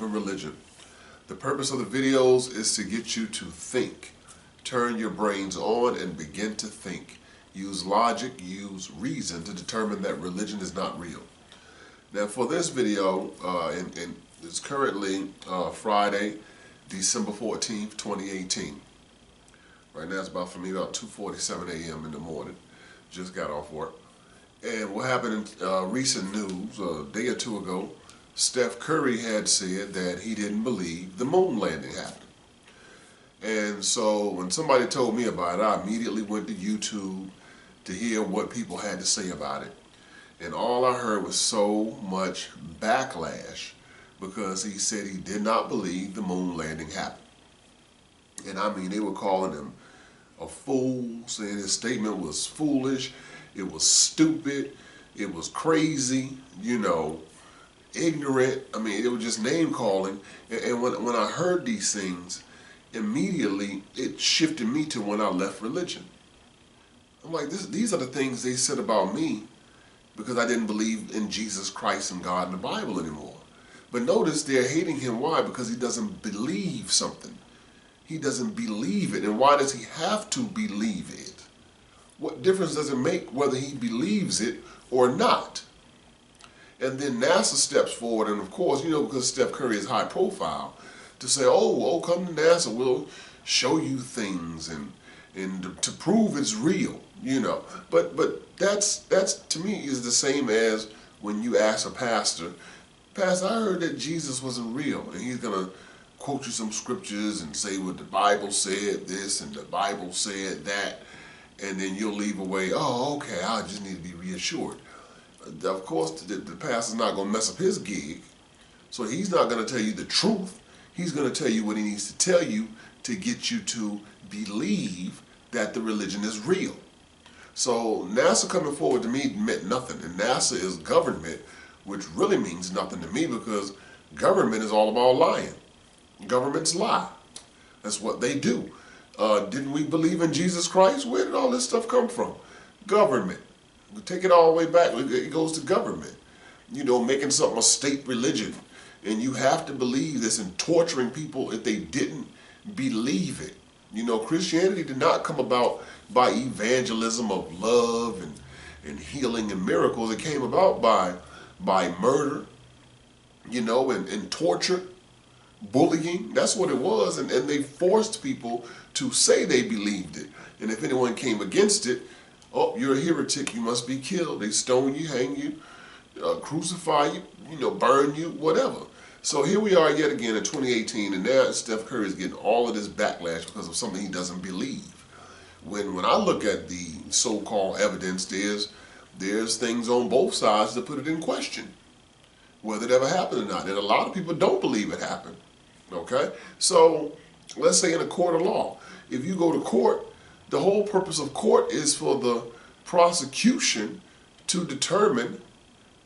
believe in religion. The purpose of the videos is to get you to think. Turn your brains on and begin to think. Use logic, use reason to determine that religion is not real. Now for this video, and it's currently Friday, December 14th, 2018. Right now it's about, for me, about 2:47 a.m. in the morning. Just got off work. And what happened in recent news, a day or two ago, Steph Curry had said that he didn't believe the moon landing happened. And so when somebody told me about it, I immediately went to YouTube to hear what people had to say about it. And all I heard was so much backlash because he said he did not believe the moon landing happened. And I mean, they were calling him a fool, saying his statement was foolish, it was stupid, it was crazy, you know, ignorant. I mean, it was just name calling. And when I heard these things, immediately it shifted me to when I left religion. I'm like, these are the things they said about me because I didn't believe in Jesus Christ and God and the Bible anymore. But notice they're hating him. Why? Because he doesn't believe something. He doesn't believe it. And why does he have to believe it? What difference does it make whether he believes it or not? And then NASA steps forward, and of course, you know, because Steph Curry is high profile, to say, oh, come to NASA, we'll show you things and to prove it's real, you know. But that's to me is the same as when you ask a pastor, Pastor, I heard that Jesus wasn't real, and he's gonna quote you some scriptures and say, well, the Bible said this and the Bible said that, and then you'll leave away, oh, okay, I just need to be reassured. Of course, the pastor's not going to mess up his gig, so he's not going to tell you the truth. He's going to tell you what he needs to tell you to get you to believe that the religion is real. So NASA coming forward to me meant nothing, and NASA is government, which really means nothing to me because government is all about lying. Governments lie. That's what they do. Didn't we believe in Jesus Christ? Where did all this stuff come from? Government. Take it all the way back. It goes to government. You know, making something a state religion. And you have to believe this and torturing people if they didn't believe it. You know, Christianity did not come about by evangelism of love and healing and miracles. It came about by murder, you know, and torture. Bullying, that's what it was, and they forced people to say they believed it. And if anyone came against it, oh, you're a heretic, you must be killed. They stone you, hang you, crucify you, you know, burn you, whatever. So here we are yet again in 2018, and now Steph Curry is getting all of this backlash because of something he doesn't believe. When I look at the so-called evidence, there's things on both sides to put it in question, whether it ever happened or not. And a lot of people don't believe it happened. Okay? So let's say in a court of law, if you go to court, the whole purpose of court is for the prosecution to determine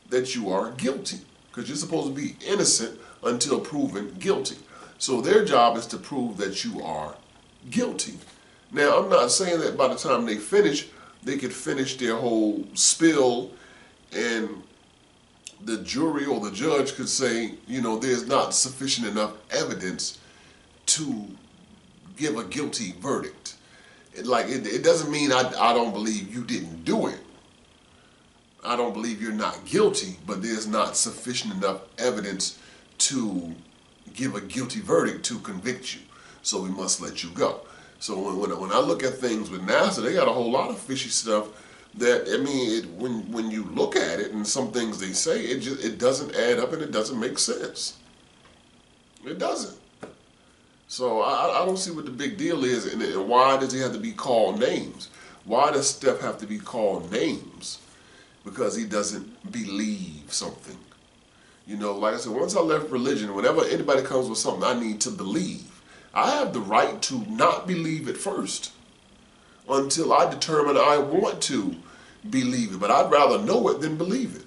that you are guilty, because you're supposed to be innocent until proven guilty. So their job is to prove that you are guilty. Now, I'm not saying that by the time they finish, they could finish their whole spill and the jury or the judge could say, you know, there's not sufficient enough evidence to give a guilty verdict. It doesn't mean I don't believe you didn't do it. I don't believe you're not guilty, but there's not sufficient enough evidence to give a guilty verdict to convict you. So we must let you go. So when I look at things with NASA, they got a whole lot of fishy stuff that, I mean, when you look at it and some things they say, it doesn't add up and it doesn't make sense. It doesn't. So I don't see what the big deal is, and why does he have to be called names? Why does Steph have to be called names? Because he doesn't believe something. You know, like I said, once I left religion, whenever anybody comes with something I need to believe, I have the right to not believe it first until I determine I want to believe it. But I'd rather know it than believe it.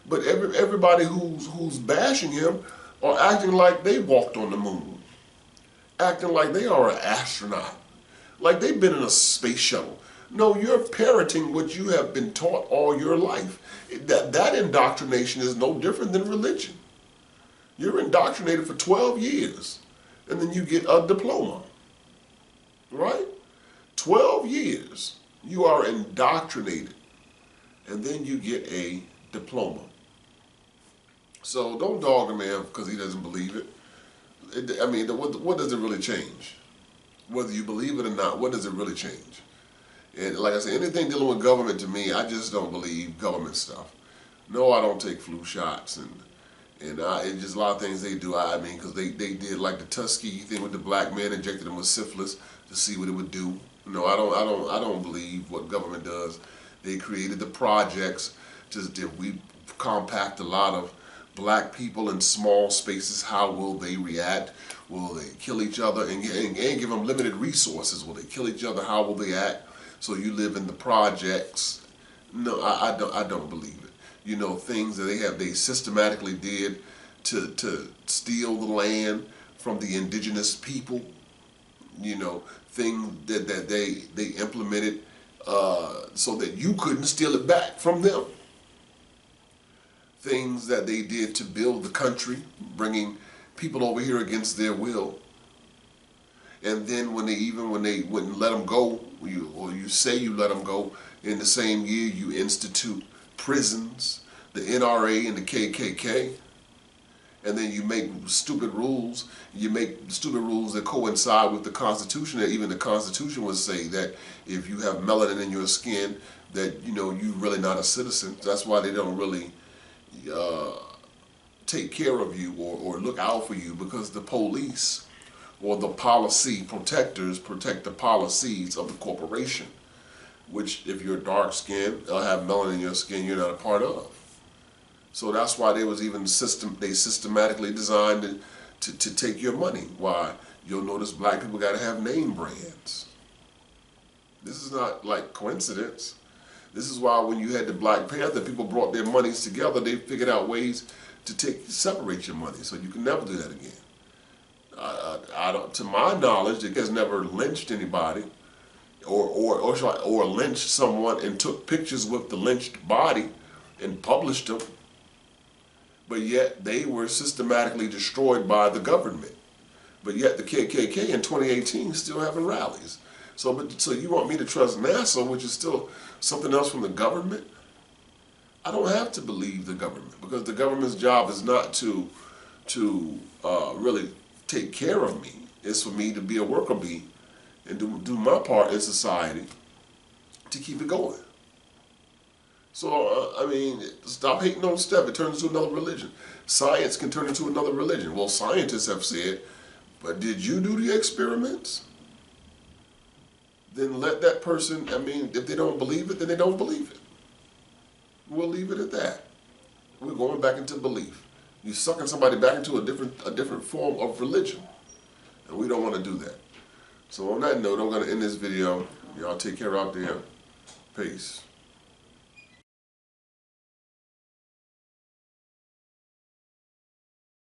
But everybody who's bashing him are acting like they walked on the moon, acting like they are an astronaut, like they've been in a space shuttle. No, you're parroting what you have been taught all your life. That indoctrination is no different than religion. You're indoctrinated for 12 years, and then you get a diploma, right? 12 years, you are indoctrinated, and then you get a diploma. So don't dog a man because he doesn't believe it. I mean, what does it really change? Whether you believe it or not, what does it really change? And like I said, anything dealing with government, to me, I just don't believe government stuff. No, I don't take flu shots, and it's just a lot of things they do. I mean, because they did like the Tuskegee thing with the black man, injected him with syphilis to see what it would do. No, I don't believe what government does. They created the projects. Just if we compact a lot of black people in small spaces, how will they react? Will they kill each other and give them limited resources? Will they kill each other? How will they act? So you live in the projects. No, I don't believe it. You know, things that they systematically did to steal the land from the indigenous people. You know, things that they implemented so that you couldn't steal it back from them. Things that they did to build the country, bringing people over here against their will. And then when they wouldn't let them go, you say you let them go, in the same year you institute prisons, the NRA and the KKK, and then you make stupid rules. You make stupid rules that coincide with the Constitution. That even the Constitution would say that if you have melanin in your skin, that you're really not a citizen. That's why they don't really take care of you or look out for you, because the police or the policy protectors protect the policies of the corporation, which if you're dark skinned, they'll have melanin in your skin you're not a part of. So that's why they systematically designed to take your money. Why? You'll notice black people got to have name brands. This is not like coincidence. This is why when you had the Black Panther, people brought their monies together. They figured out ways to separate your money, so you can never do that again. To my knowledge, it has never lynched anybody, or lynched someone and took pictures with the lynched body and published them. But yet they were systematically destroyed by the government. But yet the KKK in 2018 still having rallies. So you want me to trust NASA, which is still something else from the government? I don't have to believe the government, because the government's job is not to really take care of me. It's for me to be a worker bee and do my part in society to keep it going. So, I mean, stop hating on Steph. It turns into another religion. Science can turn into another religion. Well, scientists have said, but did you do the experiments? Then let that person, I mean, if they don't believe it, then they don't believe it. We'll leave it at that. We're going back into belief. You're sucking somebody back into a different form of religion. And we don't want to do that. So on that note, I'm going to end this video. Y'all take care out there. Peace.